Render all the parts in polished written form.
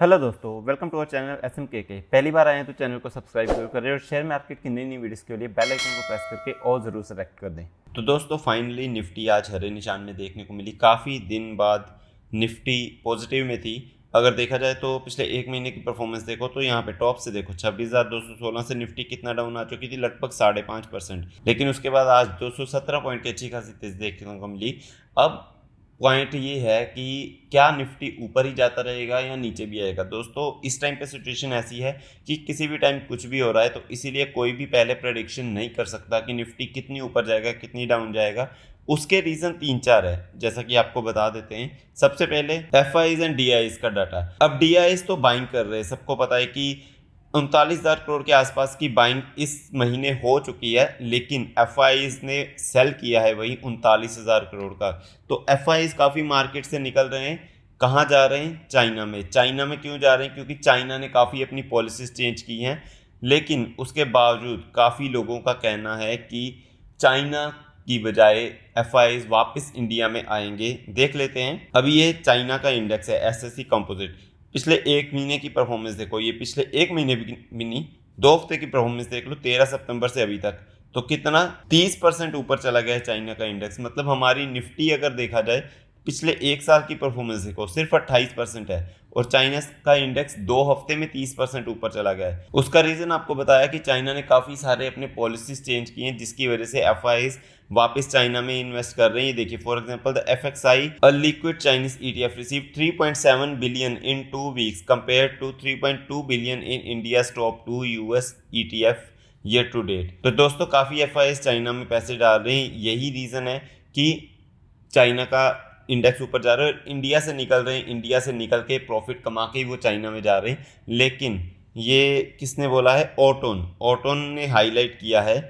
Hello दोस्तों, welcome to our channel SMKK। पहली बार आए हैं तो चैनल को सब्सक्राइब जरूर करें और शेयर मार्केट की नई नई वीडियोस के लिए बेल आइकन को प्रेस करके और ज़रूर सेलेक्ट कर दें। तो दोस्तों फाइनली निफ्टी आज हरे निशान में देखने को मिली। काफ़ी दिन बाद निफ्टी पॉजिटिव में थी। अगर देखा जाए तो पिछले एक महीने की परफॉर्मेंस देखो तो यहाँ पे टॉप से देखो 26,216 से निफ्टी कितना डाउन आ चुकी थी, लगभग 5.5%। लेकिन उसके बाद आज 217 पॉइंट की अच्छी खासी तेजी देखने को मिली। अब पॉइंट ये है कि क्या निफ्टी ऊपर ही जाता रहेगा या नीचे भी आएगा। दोस्तों इस टाइम पे सिचुएशन ऐसी है कि किसी भी टाइम कुछ भी हो रहा है, तो इसीलिए कोई भी पहले प्रेडिक्शन नहीं कर सकता कि निफ्टी कितनी ऊपर जाएगा कितनी डाउन जाएगा। उसके रीज़न 3-4 है, जैसा कि आपको बता देते हैं। सबसे पहले FIs एंड DIs का डाटा। अब DIs तो बाइंग कर रहे हैं, सबको पता है कि 39,000 करोड़ के आसपास की बाइंग इस महीने हो चुकी है, लेकिन FIs ने सेल किया है वही 39,000 करोड़ का। तो FIs काफ़ी मार्केट से निकल रहे हैं। कहाँ जा रहे हैं? चाइना में। चाइना में क्यों जा रहे हैं? क्योंकि चाइना ने काफ़ी अपनी पॉलिसीज चेंज की हैं, लेकिन उसके बावजूद काफ़ी लोगों का कहना है कि चाइना की बजाय FIs वापस इंडिया में आएंगे। देख लेते हैं। अभी ये चाइना का इंडेक्स है SSE कंपोजिट। पिछले एक महीने की परफॉर्मेंस देखो, ये पिछले एक महीने भी नहीं, 2 हफ्ते की परफॉर्मेंस देख लो, 13 सितंबर से अभी तक। तो कितना 30% ऊपर चला गया है चाइना का इंडेक्स। मतलब हमारी निफ्टी अगर देखा जाए पिछले एक साल की परफॉर्मेंस देखो सिर्फ 28% है, और चाइना का इंडेक्स 2 हफ्ते में 30% ऊपर चला गया है। उसका रीजन आपको बताया कि चाइना ने काफी सारे अपने पॉलिसीज चेंज किए हैं, जिसकी वजह से FIs वापस चाइना में इन्वेस्ट कर रहे हैं। देखिए for example the FXI a liquid Chinese ETF receive 3.7 billion in 2 weeks compare to 3.2 billion in India top 2 US ETF year to date. तो दोस्तों काफी FIs चाइना में पैसे डाल रहे हैं। यही रीजन है कि चाइना का इंडेक्स ऊपर जा रहा है और इंडिया से निकल रहे हैं। इंडिया से निकल के प्रॉफिट कमा के ही वो चाइना में जा रहे हैं। लेकिन ये किसने बोला है? ऑटोन ने हाईलाइट किया है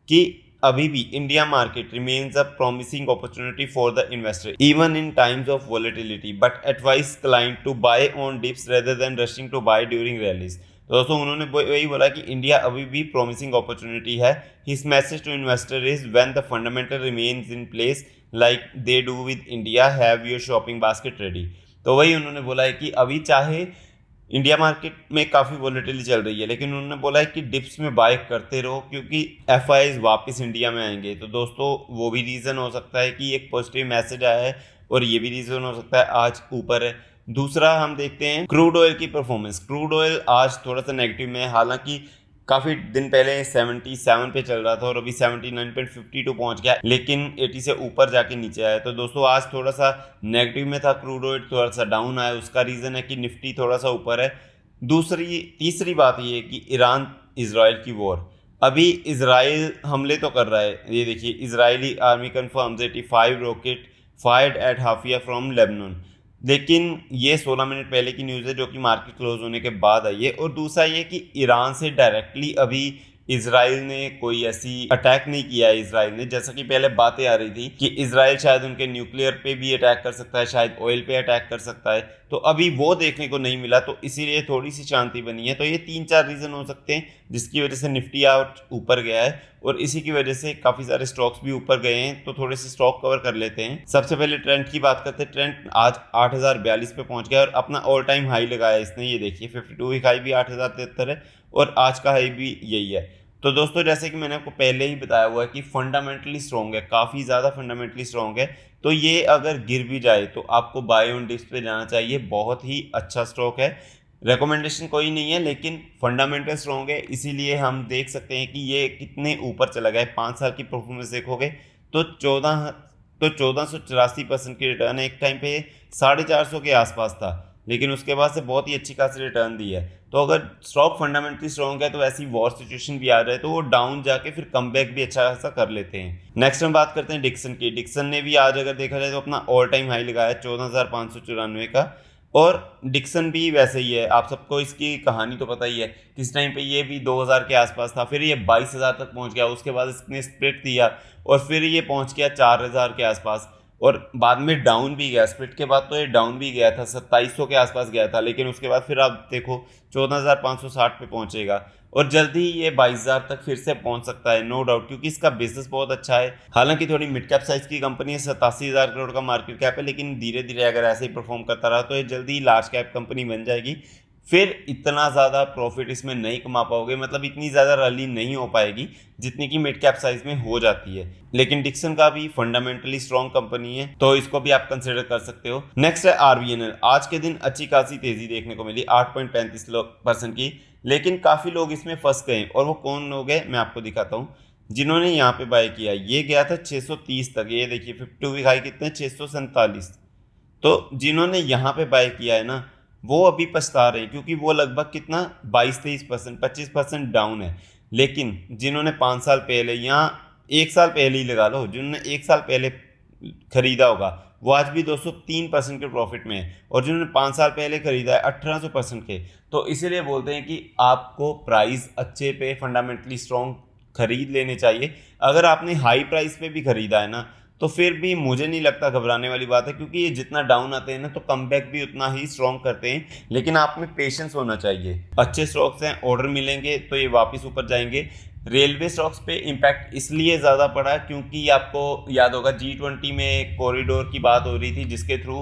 कि अभी भी India market remains a promising opportunity for the investor even in times of volatility, but advise client to buy on dips rather than rushing to buy during rallies. तो दोस्तों उन्होंने वही बोला कि इंडिया अभी भी प्रॉमिसिंग अपॉर्चुनिटी है। His message to investor is when the fundamental remains in place like they do with India, have your shopping basket ready. तो वही उन्होंने बोला है कि अभी चाहे इंडिया मार्केट में काफ़ी वॉलेटिलिटी चल रही है, लेकिन उन्होंने बोला है कि डिप्स में बाय करते रहो क्योंकि FIs वापस इंडिया में आएंगे। तो दोस्तों वो भी रीज़न हो सकता है कि एक पॉजिटिव मैसेज आया है, और ये भी रीज़न हो सकता है आज ऊपर है। दूसरा हम देखते हैं क्रूड ऑयल की परफॉर्मेंस। क्रूड ऑयल आज थोड़ा सा नेगेटिव में है, हालांकि काफ़ी दिन पहले 77 पे चल रहा था और अभी 79.52 पहुंच गया, लेकिन 80 से ऊपर जाके नीचे आया। तो दोस्तों आज थोड़ा सा नेगेटिव में था, क्रूड ऑयल थोड़ा सा डाउन आया। उसका रीज़न है कि निफ्टी थोड़ा सा ऊपर है। तीसरी बात ये है कि ईरान इजराइल की वॉर। अभी इजराइल हमले तो कर रहा है। ये देखिए Israeli army confirms 85 rocket fired at Haifa from Lebanon. लेकिन ये 16 मिनट पहले की न्यूज़ है, जो कि मार्केट क्लोज होने के बाद आई है। और दूसरा ये कि ईरान से डायरेक्टली अभी इसराइल ने कोई ऐसी अटैक नहीं किया है। इसराइल ने, जैसा कि पहले बातें आ रही थी कि इसराइल शायद उनके न्यूक्लियर पे भी अटैक कर सकता है, शायद ऑयल पे अटैक कर सकता है, तो अभी वो देखने को नहीं मिला। तो इसीलिए थोड़ी सी शांति बनी है। तो ये 3-4 रीज़न हो सकते हैं जिसकी वजह से निफ्टी आउट ऊपर गया है, और इसी की वजह से काफ़ी सारे स्टॉक्स भी ऊपर गए हैं। तो थोड़े से स्टॉक कवर कर लेते हैं। सबसे पहले ट्रेंड की बात करते हैं। ट्रेंड आज 8,042 पे पहुंच गया और अपना ऑल टाइम हाई लगाया इसने। ये देखिए 52 वीक हाई भी 8,073 है और आज का हाई भी यही है। तो दोस्तों जैसे कि मैंने आपको पहले ही बताया हुआ है कि फंडामेंटली स्ट्रॉन्ग है, काफ़ी ज़्यादा फंडामेंटली स्ट्रॉन्ग है। तो ये अगर गिर भी जाए तो आपको बाय ऑन डिप्स पे जाना चाहिए। बहुत ही अच्छा स्टॉक है। रिकमेंडेशन कोई नहीं है, लेकिन फंडामेंटल स्ट्रॉन्ग है, इसीलिए हम देख सकते हैं कि ये कितने ऊपर चला गया है। 5 साल की परफॉर्मेंस देखोगे तो 1484% की रिटर्न है। एक टाइम पे 450 के आसपास था, लेकिन उसके बाद से बहुत ही अच्छी खासी रिटर्न दी है। तो अगर स्टॉक फंडामेंटली स्ट्रॉन्ग है तो ऐसी वॉर सिचुएशन भी आ जाए तो वो डाउन जाके फिर कमबैक भी अच्छा खासा कर लेते हैं। नेक्स्ट हम बात करते हैं डिक्सन की। डिक्सन ने भी आज अगर देखा जाए तो अपना ऑल टाइम हाई लगाया 14,594 का, और डिक्सन भी वैसे ही है। आप सबको इसकी कहानी तो पता ही है। किस टाइम पे ये भी 2000 के आसपास था, फिर ये 22,000 तक पहुंच गया। उसके बाद इसने स्प्लिट दिया और फिर ये पहुंच गया 4,000 के आसपास। और बाद में डाउन भी गया, स्प्लिट के बाद तो ये डाउन भी गया था, 2700 के आसपास गया था, लेकिन उसके बाद फिर आप देखो 14,560 पे पहुंचेगा और जल्दी ही ये 22,000 तक फिर से पहुंच सकता है, नो डाउट, क्योंकि इसका बिजनेस बहुत अच्छा है। हालांकि थोड़ी मिड कैप साइज की कंपनी है, 87,000 करोड़ का मार्केट कैप है, लेकिन धीरे धीरे अगर ऐसे ही परफॉर्म करता रहा तो ये जल्दी ही लार्ज कैप कंपनी बन जाएगी। फिर इतना ज़्यादा प्रॉफिट इसमें नहीं कमा पाओगे, मतलब इतनी ज़्यादा रैली नहीं हो पाएगी जितनी कि मिड कैप साइज में हो जाती है। लेकिन डिक्सन का भी फंडामेंटली स्ट्रॉन्ग कंपनी है, तो इसको भी आप कंसिडर कर सकते हो। नेक्स्ट है आरबीएनएल। आज के दिन अच्छी खासी तेजी देखने को मिली, 8.35% की, लेकिन काफ़ी लोग इसमें फंस गए। और वो कौन लोग हैं मैं आपको दिखाता हूँ जिन्होंने यहाँ पे बाय किया। ये गया था 630 तक, ये देखिए 52 वीक हाई कितने, 647। तो जिन्होंने यहाँ पे बाय किया है ना, वो अभी पछता रहे हैं, क्योंकि वो लगभग कितना 22-23%, 25% डाउन है। लेकिन जिन्होंने 5 साल पहले या 1 साल पहले ही लगा लो, जिन्होंने 1 साल पहले खरीदा होगा वो आज भी 203% के प्रॉफिट में है, और जिन्होंने 5 साल पहले खरीदा है 1800% के। तो इसीलिए बोलते हैं कि आपको प्राइस अच्छे पे फंडामेंटली स्ट्रॉन्ग खरीद लेने चाहिए। अगर आपने हाई प्राइस पे भी खरीदा है ना, तो फिर भी मुझे नहीं लगता घबराने वाली बात है, क्योंकि ये जितना डाउन आते हैं ना तो कमबैक भी उतना ही स्ट्रॉन्ग करते हैं। लेकिन आप में पेशेंस होना चाहिए, अच्छे स्टॉक्स हैं, ऑर्डर मिलेंगे तो ये वापस ऊपर जाएंगे। रेलवे स्टॉक्स पे इम्पैक्ट इसलिए ज़्यादा पड़ा क्योंकि आपको याद होगा G20 में कॉरिडोर की बात हो रही थी, जिसके थ्रू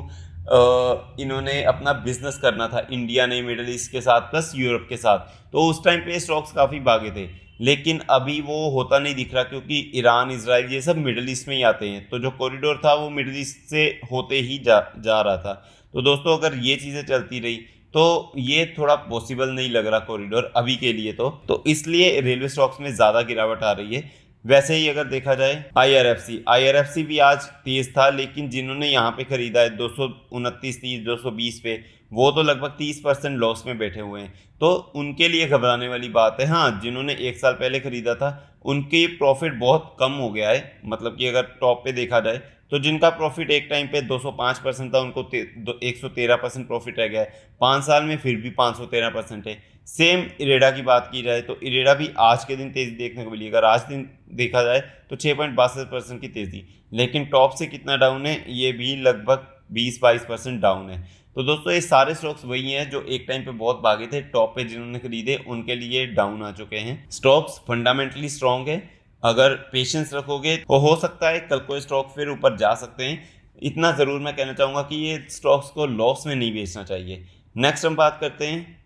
इन्होंने अपना बिजनेस करना था, इंडिया ने मिडिल ईस्ट के साथ प्लस यूरोप के साथ। तो उस टाइम पे स्टॉक्स काफ़ी भागे थे, लेकिन अभी वो होता नहीं दिख रहा, क्योंकि ईरान, इजराइल ये सब मिडिल ईस्ट में ही आते हैं। तो जो कॉरिडोर था वो मिडिल ईस्ट से होते ही जा रहा था। तो दोस्तों अगर ये चीज़ें चलती रही तो ये थोड़ा पॉसिबल नहीं लग रहा कॉरिडोर अभी के लिए। तो इसलिए रेलवे स्टॉक्स में ज़्यादा गिरावट आ रही है। वैसे ही अगर देखा जाए आईआरएफसी भी आज तेज था, लेकिन जिन्होंने यहाँ पे खरीदा है 229, 30, 220 पे, वो तो लगभग 30% लॉस में बैठे हुए हैं। तो उनके लिए घबराने वाली बात है। हाँ, जिन्होंने 1 साल पहले खरीदा था उनकी प्रॉफिट बहुत कम हो गया है, मतलब कि अगर टॉप पे देखा जाए तो जिनका प्रॉफिट एक टाइम पे 205% था उनको 113% प्रॉफिट रह गया है। 5 साल में फिर भी 513% है। सेम इरेडा की बात की जाए तो इरेडा भी आज के दिन तेजी देखने को मिली। अगर आज दिन देखा जाए तो 6.62% की तेजी, लेकिन टॉप से कितना डाउन है, ये भी लगभग 20-22% डाउन है। तो दोस्तों ये सारे स्टॉक्स वही हैं जो एक टाइम पे बहुत भागे थे, टॉप पे जिन्होंने खरीदे उनके लिए डाउन आ चुके हैं। स्टॉक्स फंडामेंटली स्ट्रॉन्ग है, अगर पेशेंस रखोगे तो हो सकता है कल को स्टॉक फिर ऊपर जा सकते हैं। इतना ज़रूर मैं कहना चाहूँगा कि ये स्टॉक्स को लॉस में नहीं बेचना चाहिए। नेक्स्ट हम बात करते हैं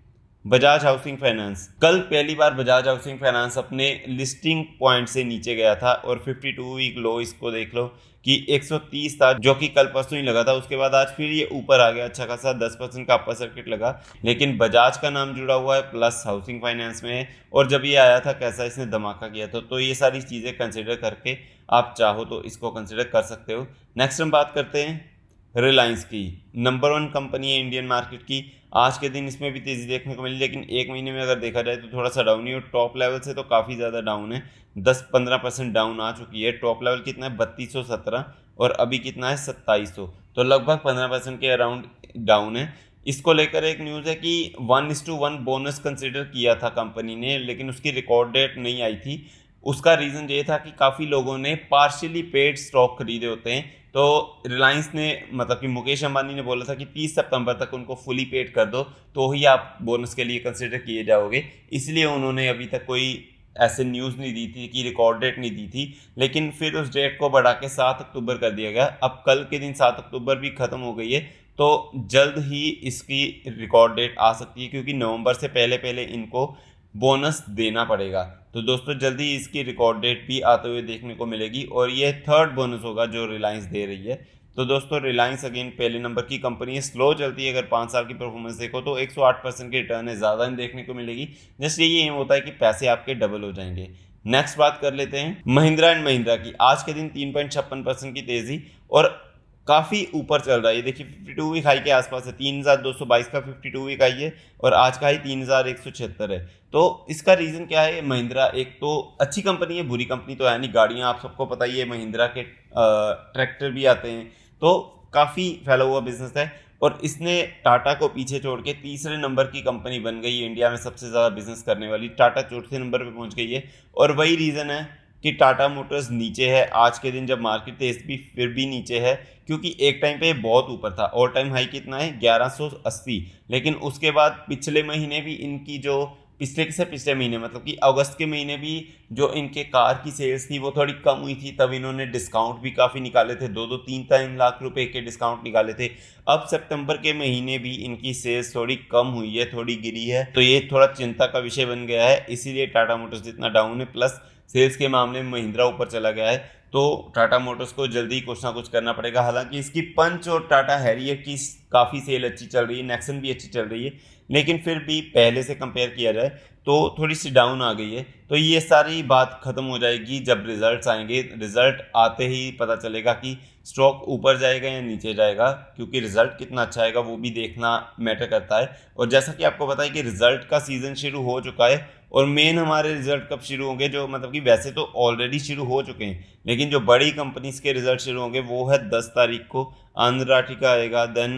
बजाज हाउसिंग फाइनेंस। कल पहली बार बजाज हाउसिंग फाइनेंस अपने लिस्टिंग पॉइंट से नीचे गया था, और 52 वीक लो इसको देख लो कि 130 था, जो कि कल परसों ही लगा था। उसके बाद आज फिर ये ऊपर आ गया, अच्छा खासा 10% का अपर सर्किट लगा। लेकिन बजाज का नाम जुड़ा हुआ है प्लस हाउसिंग फाइनेंस में है, और जब ये आया था कैसा इसने धमाका किया था। तो ये सारी चीज़ें कंसिडर करके आप चाहो तो इसको कंसिडर कर सकते हो। नेक्स्ट हम बात करते हैं रिलायंस की। नंबर 1 कंपनी है इंडियन मार्केट की। आज के दिन इसमें भी तेज़ी देखने को मिली, लेकिन एक महीने में अगर देखा जाए तो थोड़ा सा डाउन ही, और टॉप लेवल से तो काफ़ी ज़्यादा डाउन है, 10-15% डाउन आ चुकी है। टॉप लेवल कितना है 3217, और अभी कितना है 2700, तो लगभग 15% के अराउंड डाउन है। इसको लेकर एक न्यूज़ है कि 1:1 बोनस कंसिडर किया था कंपनी ने, लेकिन उसकी रिकॉर्ड डेट नहीं आई थी। उसका रीज़न ये था कि काफ़ी लोगों ने पार्शियली पेड स्टॉक खरीदे होते हैं। तो रिलायंस ने, मतलब कि मुकेश अंबानी ने बोला था कि 30 सितंबर तक उनको फुली पेड कर दो, तो ही आप बोनस के लिए कंसिडर किए जाओगे। इसलिए उन्होंने अभी तक कोई ऐसे न्यूज़ नहीं दी थी कि रिकॉर्ड डेट नहीं दी थी, लेकिन फिर उस डेट को बढ़ा के 7 अक्टूबर कर दिया गया। अब कल के दिन 7 अक्टूबर भी ख़त्म हो गई है, तो जल्द ही इसकी रिकॉर्ड डेट आ सकती है, क्योंकि नवंबर से पहले पहले इनको बोनस देना पड़ेगा। तो दोस्तों जल्दी इसकी रिकॉर्ड डेट भी आते हुए देखने को मिलेगी, और ये 3rd बोनस होगा जो रिलायंस दे रही है। तो दोस्तों रिलायंस अगेन पहले नंबर की कंपनी है, स्लो चलती है। अगर 5 साल की परफॉर्मेंस देखो तो 108% की रिटर्न है, ज़्यादा नहीं देखने को मिलेगी। जस्ट यही एम होता है कि पैसे आपके डबल हो जाएंगे। नेक्स्ट बात कर लेते हैं महिंद्रा एंड महिंद्रा की। आज के दिन 3.56% की तेज़ी, और काफ़ी ऊपर चल रहा है। ये देखिए 52 वीक हाई के आसपास है, 3222 का 52 वीक हाई है, और आज का ही 3176 है। तो इसका रीज़न क्या है? महिंद्रा एक तो अच्छी कंपनी है, बुरी कंपनी तो है नहीं। गाड़ियाँ आप सबको पता ही है, महिंद्रा के ट्रैक्टर भी आते हैं, तो काफ़ी फैला हुआ बिजनेस है। और इसने टाटा को पीछे छोड़ के तीसरे नंबर की कंपनी बन गई है, इंडिया में सबसे ज़्यादा बिजनेस करने वाली। टाटा चौथे नंबर पे पहुंच गई है, और वही रीज़न है कि टाटा मोटर्स नीचे है। आज के दिन जब मार्केट तेज भी फिर भी नीचे है, क्योंकि एक टाइम पे बहुत ऊपर था। ऑल टाइम हाई कितना है 1180, लेकिन उसके बाद पिछले महीने भी इनकी जो पिछले से पिछले महीने मतलब कि अगस्त के महीने भी जो इनके कार की सेल्स थी वो थोड़ी कम हुई थी। तब इन्होंने डिस्काउंट भी काफ़ी निकाले थे, 2-3 लाख रुपए के डिस्काउंट निकाले थे। अब सितंबर के महीने भी इनकी सेल्स थोड़ी कम हुई है, थोड़ी गिरी है, तो ये थोड़ा चिंता का विषय बन गया है। इसीलिए टाटा मोटर्स इतना डाउन है। प्लस सेल्स के मामले में महिंद्रा ऊपर चला गया है, तो टाटा मोटर्स को जल्दी कुछ ना कुछ करना पड़ेगा। हालांकि इसकी पंच और टाटा हैरियर की काफ़ी सेल अच्छी चल रही है, नेक्सन भी अच्छी चल रही है, लेकिन फिर भी पहले से कंपेयर किया जाए तो थोड़ी सी डाउन आ गई है। तो ये सारी बात खत्म हो जाएगी जब रिजल्ट्स आएंगे। रिजल्ट आते ही पता चलेगा कि स्टॉक ऊपर जाएगा या नीचे जाएगा, क्योंकि रिजल्ट कितना अच्छा आएगा वो भी देखना मैटर करता है। और जैसा कि आपको पता है कि रिजल्ट का सीज़न शुरू हो चुका है, और मेन हमारे रिजल्ट कब शुरू होंगे, जो मतलब कि वैसे तो ऑलरेडी शुरू हो चुके हैं, लेकिन जो बड़ी कंपनीज के रिजल्ट शुरू होंगे वो है 10 तारीख को। आंध्र राठी का आएगा, देन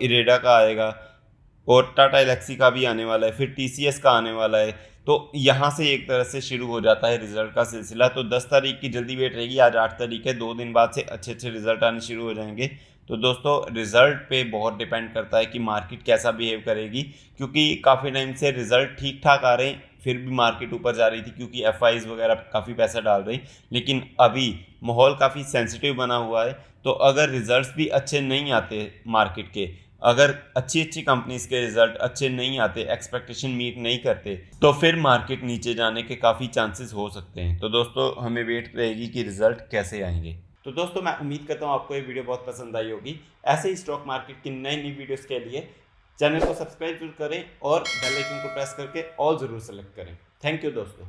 इरेडा का आएगा, और टाटा एलेक्सी का भी आने वाला है, फिर टीसीएस का आने वाला है। तो यहाँ से एक तरह से शुरू हो जाता है रिजल्ट का सिलसिला। तो 10 तारीख की जल्दी वेट रहेगी, आज 8 तारीख है, 2 दिन बाद से अच्छे अच्छे रिजल्ट आने शुरू हो जाएंगे। तो दोस्तों रिजल्ट पे बहुत डिपेंड करता है कि मार्केट कैसा बिहेव करेगी, क्योंकि काफ़ी टाइम से रिजल्ट ठीक ठाक आ रहे हैं, फिर भी मार्केट ऊपर जा रही थी क्योंकि एफआईज वगैरह काफ़ी पैसा डाल रही, लेकिन अभी माहौल काफ़ी सेंसिटिव बना हुआ है। तो अगर रिजल्ट्स भी अच्छे नहीं आते मार्केट के, अगर अच्छी अच्छी कंपनीज के रिजल्ट अच्छे नहीं आते, एक्सपेक्टेशन मीट नहीं करते, तो फिर मार्केट नीचे जाने के काफ़ी चांसेस हो सकते हैं। तो दोस्तों हमें वेट रहेगी कि रिजल्ट कैसे आएंगे। तो दोस्तों मैं उम्मीद करता हूँ आपको ये वीडियो बहुत पसंद आई होगी। ऐसे ही स्टॉक मार्केट की नई नई वीडियोस के लिए चैनल को सब्सक्राइब जरूर करें और बेल आइकन को प्रेस करके ऑल ज़रूर सेलेक्ट करें। थैंक यू दोस्तों।